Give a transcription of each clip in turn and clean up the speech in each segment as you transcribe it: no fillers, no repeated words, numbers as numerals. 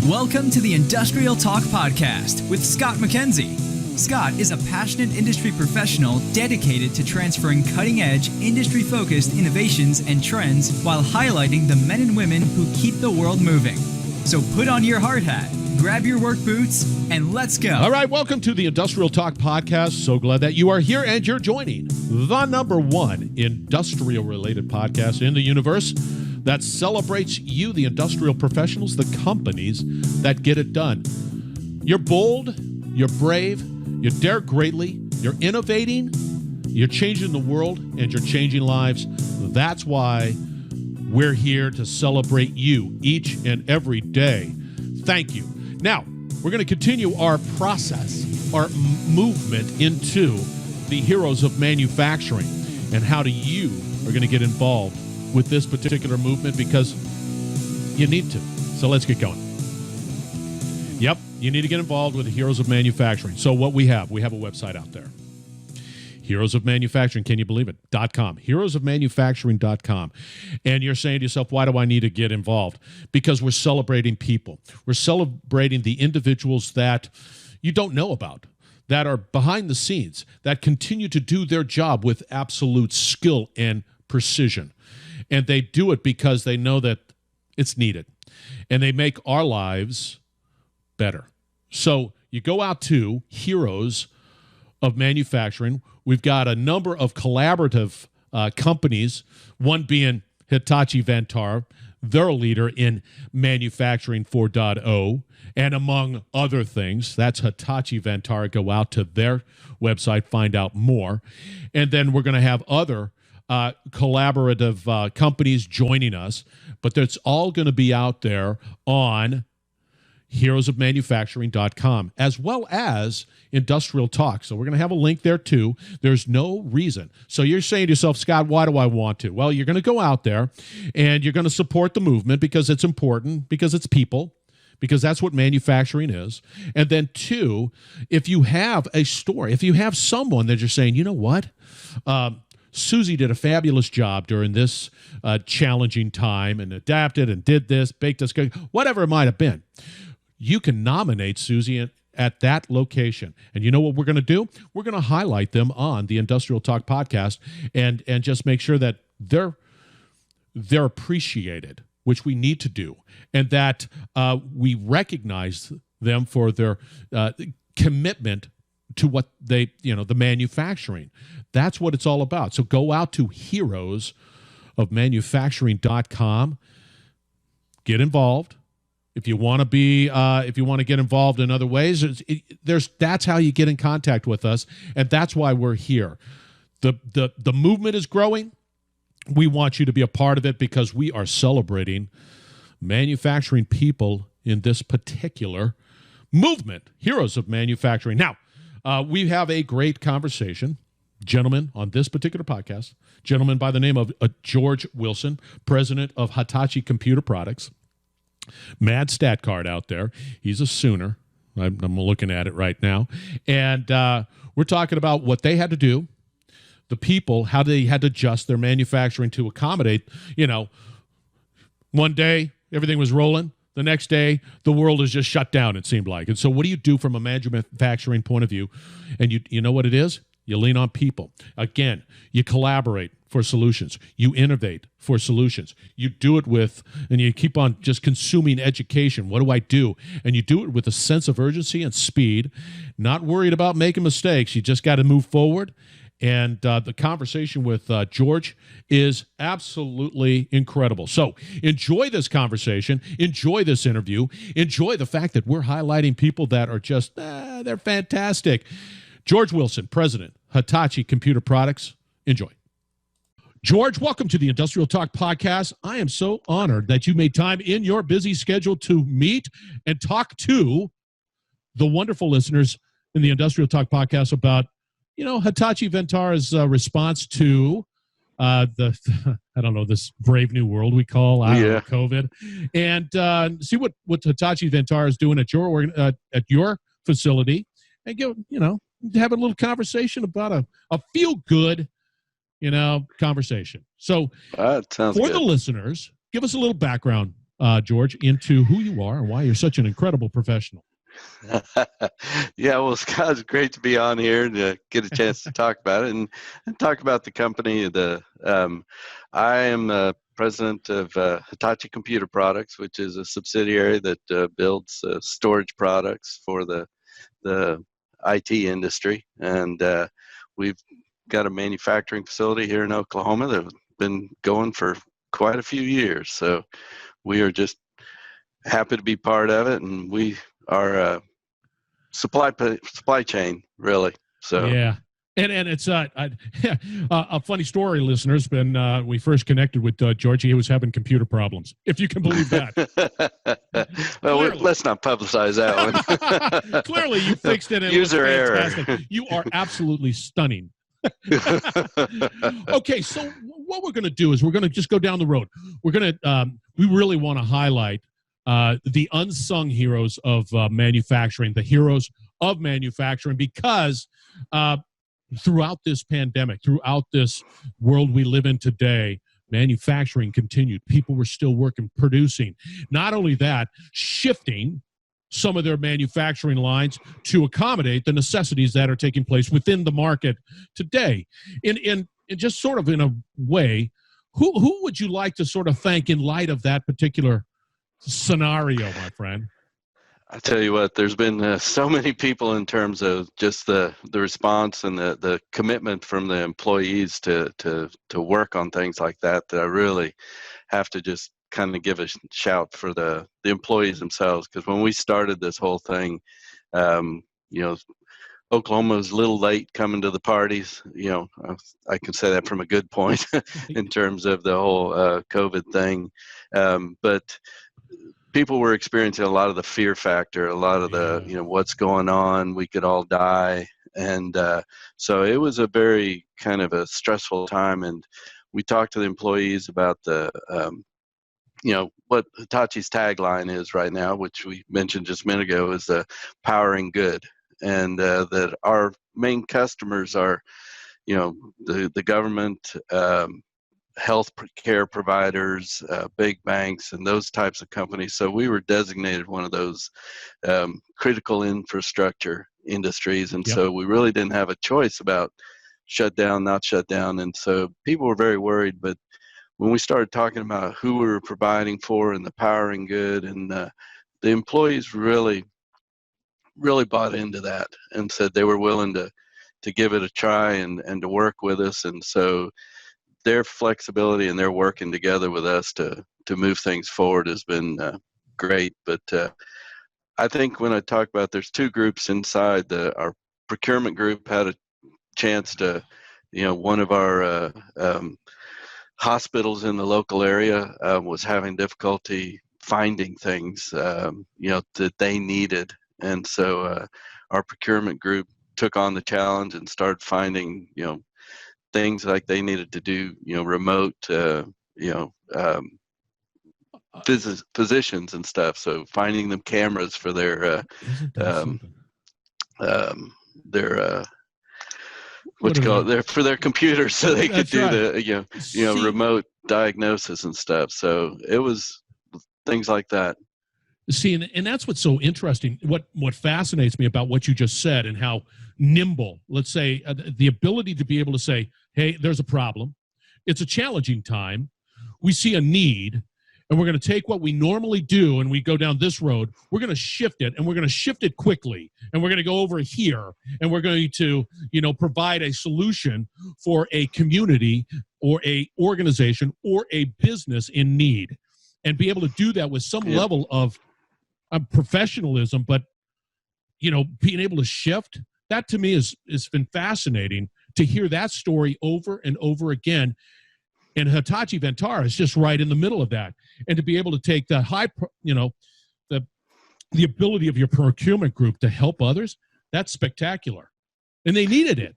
Welcome to the Industrial Talk Podcast with Scott McKenzie. Scott is a passionate industry professional dedicated to transferring cutting-edge, industry-focused innovations and trends while highlighting the men and women who keep the world moving. So put on your hard hat, grab your work boots, and let's go. All right, welcome to the Industrial Talk Podcast. So glad that you are here and you're joining the number one industrial-related podcast in the universe that celebrates you, the industrial professionals, the companies that get it done. You're bold, you're brave, you dare greatly, you're innovating, you're changing the world, and you're changing lives. That's why we're here to celebrate you each and every day. Thank you. Now, we're going to continue our process, our movement into the heroes of manufacturing and how you are going to get involved with this particular movement because you need to. So let's get going. Yep, you need to get involved with the heroes of manufacturing. So what we have a website out there. Heroes of Manufacturing, can you believe it? .com. Heroesofmanufacturing.com. And you're saying to yourself, why do I need to get involved? Because we're celebrating people. We're celebrating the individuals that you don't know about, that are behind the scenes, that continue to do their job with absolute skill and precision. And they do it because they know that it's needed. And they make our lives better. So you go out to Heroes of Manufacturing. We've got a number of collaborative companies, one being Hitachi Vantara. They're a leader in manufacturing 4.0, and among other things. That's Hitachi Vantara. Go out to their website, find out more. And then we're going to have other collaborative companies joining us, but that's all going to be out there on heroesofmanufacturing.com, as well as Industrial Talk. So we're going to have a link there too. There's no reason. So you're saying to yourself, Scott, why do I want to? Well, you're going to go out there and you're going to support the movement because it's important, because it's people, because that's what manufacturing is. And then two, if you have a story, if you have someone that you're saying, you know what, Susie did a fabulous job during this challenging time and adapted and did this, baked this cake, whatever it might have been. You can nominate Susie at that location. And you know what we're going to do? We're going to highlight them on the Industrial Talk Podcast and just make sure that they're appreciated, which we need to do, and that we recognize them for their commitment to what they, the manufacturing. That's what it's all about. So go out to heroesofmanufacturing.com, get involved. If you want to be, if you want to get involved in other ways, that's how you get in contact with us, and that's why we're here. The movement is growing. We want you to be a part of it because we are celebrating manufacturing people in this particular movement, Heroes of Manufacturing. Now, we have a great conversation, gentlemen, on this particular podcast. Gentleman by the name of George Wilson, president of Hitachi Computer Products. Mad stat card out there. He's a Sooner. I'm looking at it right now. And we're talking about what they had to do, the people, how they had to adjust their manufacturing to accommodate, one day everything was rolling. The next day, the world is just shut down, it seemed like. And so what do you do from a manufacturing point of view? And you know what it is? You lean on people. Again, you collaborate for solutions. You innovate for solutions. You do it and you keep on just consuming education. What do I do? And you do it with a sense of urgency and speed, not worried about making mistakes. You just got to move forward. And the conversation with George is absolutely incredible. So enjoy this conversation. Enjoy this interview. Enjoy the fact that we're highlighting people that are just, they're fantastic. George Wilson, president, Hitachi Computer Products. Enjoy. George, welcome to the Industrial Talk Podcast. I am so honored that you made time in your busy schedule to meet and talk to the wonderful listeners in the Industrial Talk Podcast about Hitachi Vantara's response to this brave new world we call COVID, and see what Hitachi Vantara is doing at your facility, and have a little conversation about a feel good, conversation. So that sounds for good. the listeners, give us a little background George, into who you are and why you're such an incredible professional. Yeah, well, Scott, it's great to be on here to get a chance to talk about it and talk about the company. I am president of Hitachi Computer Products, which is a subsidiary that builds storage products for the IT industry, and we've got a manufacturing facility here in Oklahoma that's been going for quite a few years. So we are just happy to be part of it, and we are supply chain, really. So yeah. And it's a funny story, listeners. When we first connected with George, he was having computer problems, if you can believe that. Well, let's not publicize that one. Clearly, you fixed it. And User it error. Fantastic. You are absolutely stunning. Okay, so what we're going to do is we're going to just go down the road. We're going to we really want to highlight the unsung heroes of manufacturing, the heroes of manufacturing, because throughout this pandemic, throughout this world we live in today, manufacturing continued. People were still working, producing. Not only that, shifting some of their manufacturing lines to accommodate the necessities that are taking place within the market today. In just sort of in a way, who would you like to sort of thank in light of that particular scenario, my friend? I tell you what, there's been so many people in terms of just the response and the commitment from the employees to work on things like that I really have to just kind of give a shout for the employees themselves. Because when we started this whole thing, Oklahoma was a little late coming to the parties. I can say that from a good point in terms of the whole COVID thing. But people were experiencing a lot of the fear factor, a lot of the, what's going on, we could all die. And so it was a very kind of a stressful time. And we talked to the employees about what Hitachi's tagline is right now, which we mentioned just a minute ago, is the powering good. And that our main customers are, the government, health care providers, big banks, and those types of companies. So we were designated one of those critical infrastructure industries. And so we really didn't have a choice about shut down, not shut down. And so people were very worried. But when we started talking about who we were providing for and the powering good, and the employees really bought into that and said they were willing to give it a try and to work with us. And so their flexibility and their working together with us to move things forward has been great. But I think when I talk about, there's two groups inside. Our procurement group had a chance to, one of our hospitals in the local area was having difficulty finding things, that they needed. And so our procurement group took on the challenge and started finding, things like they needed to do, remote, physicians and stuff. So finding them cameras for their for their computers, so they could do the remote diagnosis and stuff. So it was things like that. See, and that's what's so interesting. What fascinates me about what you just said and how nimble, let's say, the ability to be able to say, hey, there's a problem. It's a challenging time. We see a need, and we're going to take what we normally do and we go down this road. We're going to shift it, and we're going to shift it quickly, and we're going to go over here, and we're going to, provide a solution for a community or a organization or a business in need, and be able to do that with some level of professionalism, but being able to shift, that to me has been fascinating to hear that story over and over again. And Hitachi Vantara is just right in the middle of that, and to be able to take the the ability of your procurement group to help others, that's spectacular, and they needed it.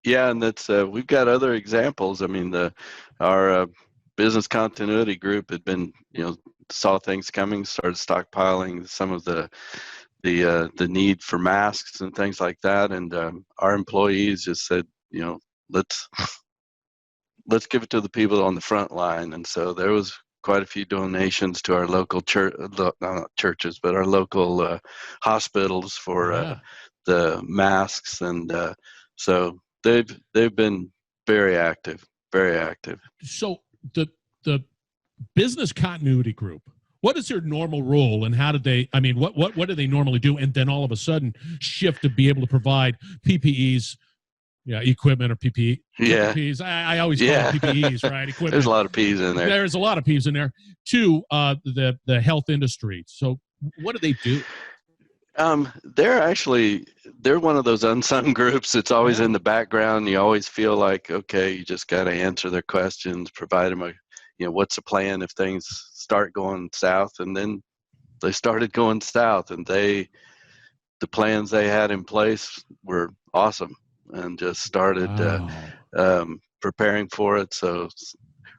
Yeah, and that's we've got other examples. I mean, our business continuity group had been, saw things coming, started stockpiling some of the need for masks and things like that, and our employees just said, let's give it to the people on the front line. And so there was quite a few donations to our local church, not churches, but our local hospitals for the masks, and so they've been very active, very active. So the business continuity group, what is their normal role, and how did they? I mean, what do they normally do, and then all of a sudden shift to be able to provide PPEs? Yeah, equipment or PPE. Yeah. PPEs. I always call them PPEs, right? Equipment. There's a lot of P's in there. There's a lot of P's in there. To the health industry. So what do they do? They're one of those unsung groups that's always in the background. You always feel like, okay, you just got to answer their questions, provide them what's the plan if things start going south, and then they started going south, and the plans they had in place were awesome, and just started preparing for it. So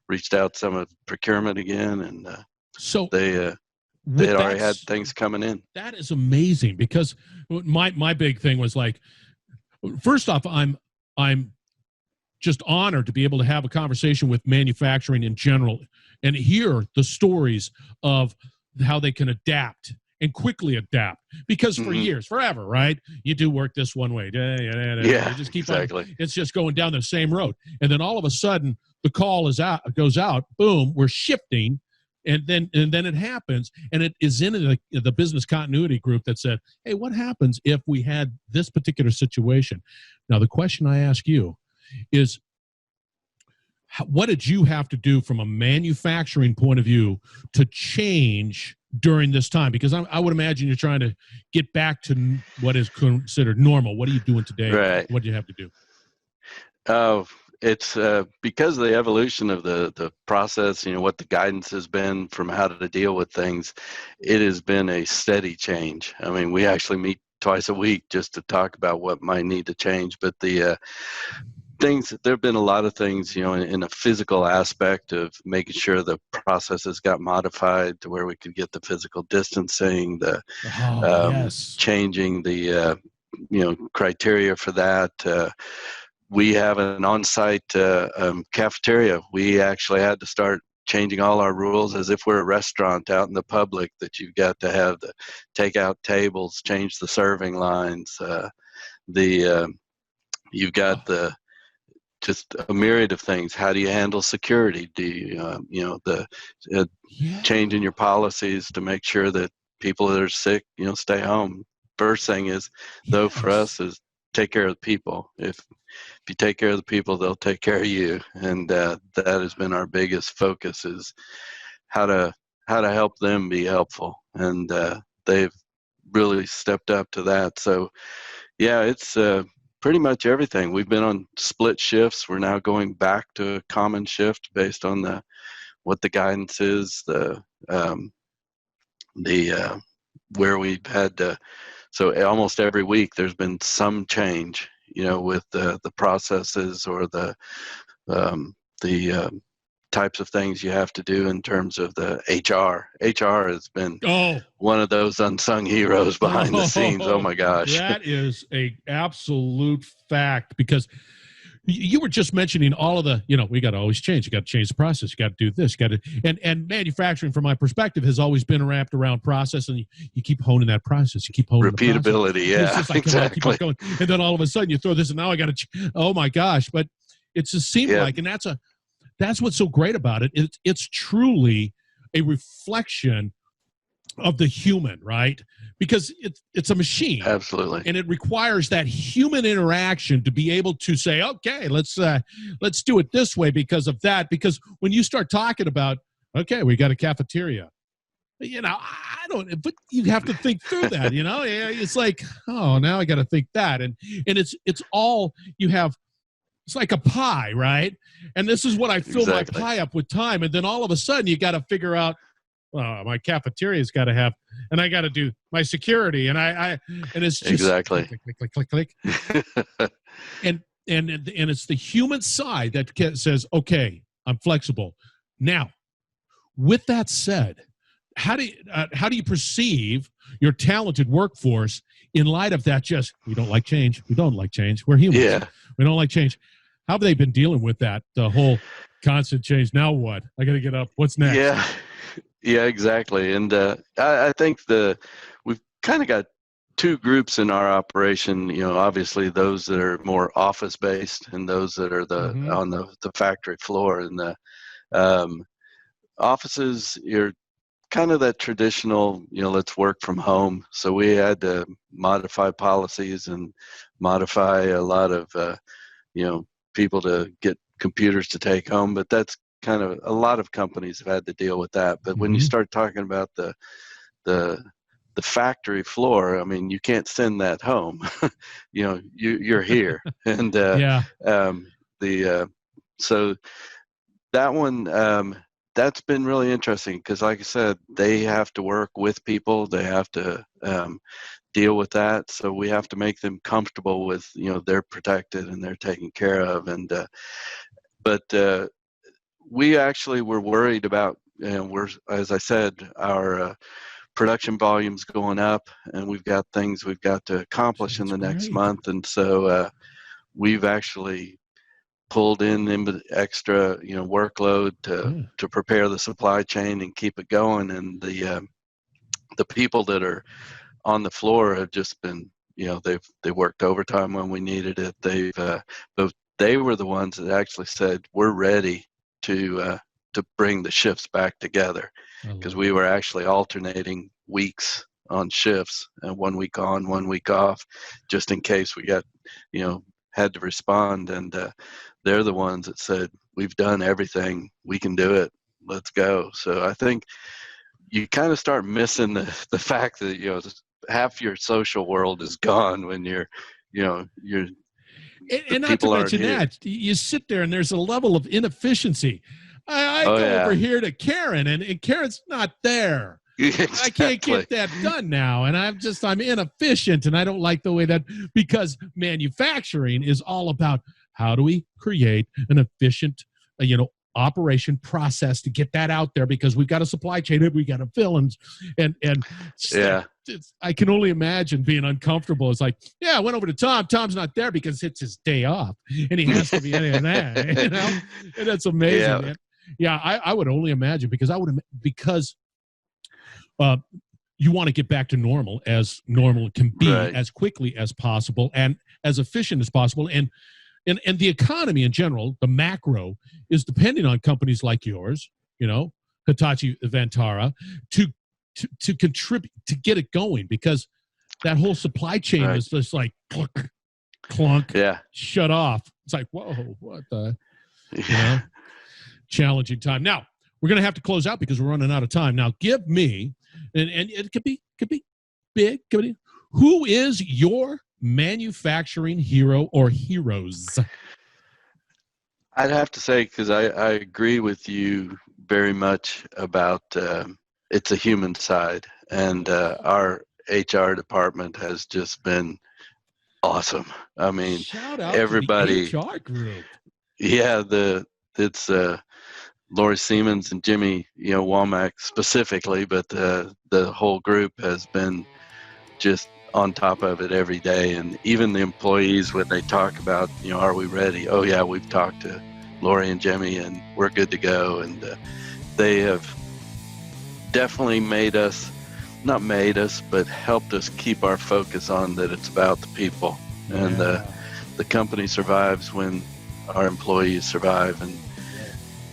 reached out to some of procurement again, and so they had already had things coming in. That is amazing, because my big thing was like, first off, I'm just honored to be able to have a conversation with manufacturing in general and hear the stories of how they can adapt and quickly adapt, because for years, forever, right? You do work this one way. You just keep on, it's just going down the same road. And then all of a sudden the call goes out, boom, we're shifting. And then it happens, and it is in the business continuity group that said, hey, what happens if we had this particular situation? Now, the question I ask you is, what did you have to do from a manufacturing point of view to change during this time? Because I would imagine you're trying to get back to what is considered normal. What are you doing today? Right. What do you have to do? It's because of the evolution of the process, what the guidance has been from how to deal with things. It has been a steady change. I mean, we actually meet twice a week just to talk about what might need to change. But the things, there have been a lot of things, in a physical aspect of making sure the processes got modified to where we could get the physical distancing, changing the, criteria for that. We have an on-site cafeteria. We actually had to start changing all our rules as if we're a restaurant out in the public, that you've got to have the takeout tables, change the serving lines. You've got just a myriad of things. How do you handle security? Do you, changing your policies to make sure that people that are sick, stay home. First thing is, though, for us is take care of the people. If you take care of the people, they'll take care of you. And that has been our biggest focus, is how to help them be helpful. And they've really stepped up to that. So, yeah, it's pretty much everything. We've been on split shifts. We're now going back to a common shift based on what the guidance is, where we've had to. So almost every week there's been some change, with the processes or the types of things you have to do in terms of the HR. HR has been one of those unsung heroes behind the scenes. Oh my gosh. That is a absolute fact, because you were just mentioning all of the, we got to always change. You got to change the process. You got to do this. You got to, and manufacturing, from my perspective, has always been wrapped around process, and you keep honing that process. You keep honing repeatability. The process. Exactly. Keep on going. And then all of a sudden you throw this, and now I got to. Oh my gosh! But it just seemed like, and that's what's so great about it. It's truly a reflection of the human, right? Because it's a machine. Absolutely. And it requires that human interaction to be able to say, okay, let's do it this way because of that. Because when you start talking about, okay, we got a cafeteria, but you have to think through that, it's like, oh, now I got to think that. And it's all you have. It's like a pie, right? And this is what I fill my pie up with time. And then all of a sudden you got to figure out, my cafeteria's got to have, and I got to do my security, and and it's just click. and it's the human side that says, okay, I'm flexible. Now, with that said, how do you perceive your talented workforce in light of that? Just, we don't like change. We're humans. Yeah. We don't like change. How have they been dealing with that? The whole, Constant change. Now what? I got to get up. What's next? Yeah, exactly. And I think we've kind of got two groups in our operation. Obviously those that are more office based, and those that are on the factory floor. And the offices, you're kind of that traditional, let's work from home. So we had to modify policies and modify a lot of, people to get computers to take home. But that's kind of, a lot of companies have had to deal with that. But when you start talking about the factory floor, I mean, you can't send that home. You're here. And so that one, that's been really interesting because, like I said, they have to work with people. They have to deal with that. So we have to make them comfortable with, they're protected and they're taken care of. And but we actually were worried about, as I said, our production volume's going up, and we've got things we've got to accomplish in the next month. And so we've actually pulled in extra, workload to prepare the supply chain and keep it going. And the people that are on the floor have just been, they worked overtime when we needed it. But they were the ones that actually said, we're ready to bring the shifts back together, because we were actually alternating weeks on shifts, and 1 week on, 1 week off, just in case we got, had to respond. And they're the ones that said, we've done everything, we can do it, let's go. So I think you kind of start missing the fact that, half your social world is gone when you're and not to mention that you sit there and there's a level of inefficiency. I go over here to Karen, and Karen's not there. Exactly. I can't get that done now, and I'm inefficient, and I don't like the way that, because manufacturing is all about how do we create an efficient, operation process to get that out there, because we've got a supply chain that we got to fill, and I can only imagine being uncomfortable. It's like, I went over to Tom. Tom's not there because it's his day off, and he has to be in that, and that's amazing. Man. Yeah, I would only imagine, because you want to get back to normal as normal can be, as quickly as possible and as efficient as possible. And the economy in general, the macro, is depending on companies like yours, Hitachi Vantara, to contribute, to get it going, because that whole supply chain is just like clunk, shut off. It's like, whoa, what the, challenging time. Now, we're going to have to close out because we're running out of time. Now, give me, and it could be big, who is your manufacturing hero or heroes? I'd have to say, because I agree with you very much about it's a human side, and our HR department has just been awesome. I mean, shout out everybody, to the HR group. Yeah, it's Lori Siemens and Jimmy, Womack specifically, but the whole group has been just on top of it every day. And even the employees, when they talk about, are we ready? Oh yeah, we've talked to Lori and Jimmy and we're good to go. And they have definitely but helped us keep our focus on that it's about the people. And the company survives when our employees survive, and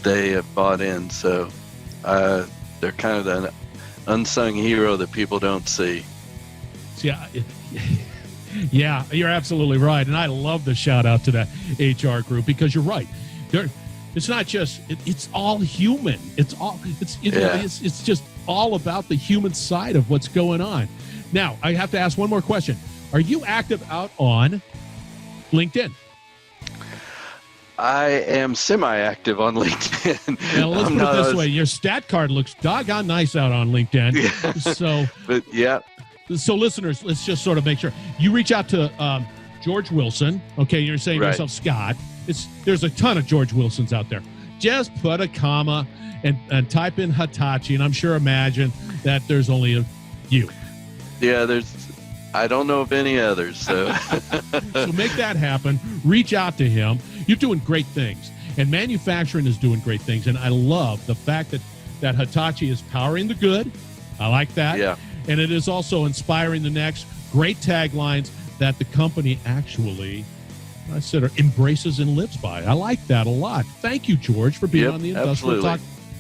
they have bought in. So they're kind of the unsung hero that people don't see. Yeah, you're absolutely right. And I love the shout out to that HR group, because you're right. It's not just, it's all human. It's just all about the human side of what's going on. Now, I have to ask one more question. Are you active out on LinkedIn? I am semi-active on LinkedIn. Now, let's put it this way. Your stat card looks doggone nice out on LinkedIn. Yeah. So listeners, let's just sort of make sure. You reach out to George Wilson. Okay, you're saying to yourself, Scott. There's a ton of George Wilsons out there. Just put a comma and type in Hitachi, and I'm sure imagine that there's only you. Yeah, I don't know of any others. So. So make that happen. Reach out to him. You're doing great things. And manufacturing is doing great things. And I love the fact that Hitachi is powering the good. I like that. Yeah. And it is also inspiring the next. Great taglines that the company actually, I said, embraces and lives by. I like that a lot. Thank you, George, for being on the Industrial Talk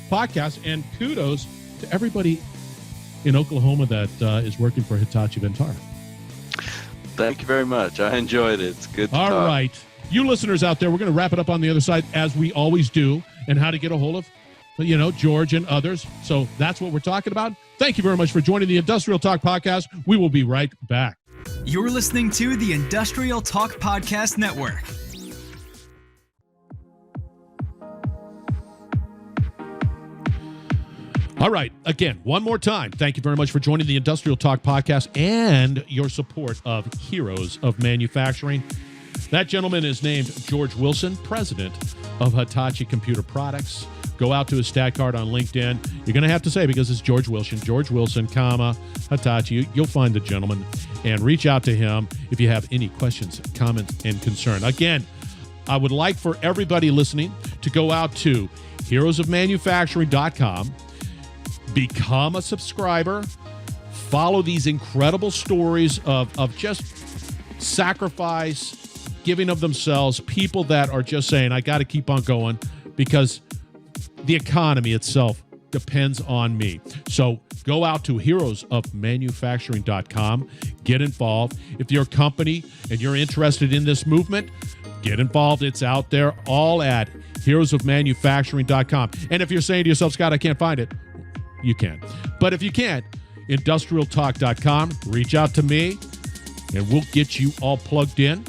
podcast. And kudos to everybody in Oklahoma that is working for Hitachi Vantara. Thank you very much. I enjoyed it. It's good to All talk. right. You listeners out there, we're going to wrap it up on the other side, as we always do, and how to get a hold of, George and others. So that's what we're talking about. Thank you very much for joining the Industrial Talk podcast. We will be right back. You're listening to the Industrial Talk Podcast Network. All right. Again, one more time, thank you very much for joining the Industrial Talk podcast and your support of Heroes of Manufacturing. That gentleman is named George Wilson, president of Hitachi Computer Products. Go out to his stat card on LinkedIn. You're going to have to say, because it's George Wilson, comma, Hitachi. You'll find the gentleman and reach out to him if you have any questions, comments, and concern. Again, I would like for everybody listening to go out to heroesofmanufacturing.com, become a subscriber, follow these incredible stories of just sacrifice, giving of themselves, people that are just saying, I got to keep on going because the economy itself depends on me. So go out to heroesofmanufacturing.com, get involved. If you're a company and you're interested in this movement, get involved. It's out there, all at heroesofmanufacturing.com. And if you're saying to yourself, Scott, I can't find it, you can. But if you can't, industrialtalk.com, reach out to me, and we'll get you all plugged in.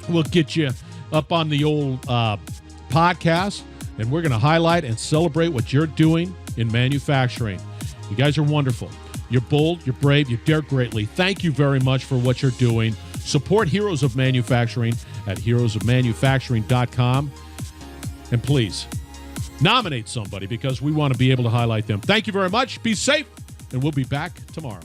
We'll get you up on the old podcast, and we're going to highlight and celebrate what you're doing in manufacturing. You guys are wonderful. You're bold, you're brave, you dare greatly. Thank you very much for what you're doing. Support Heroes of Manufacturing at heroesofmanufacturing.com. And please, nominate somebody because we want to be able to highlight them. Thank you very much. Be safe, and we'll be back tomorrow.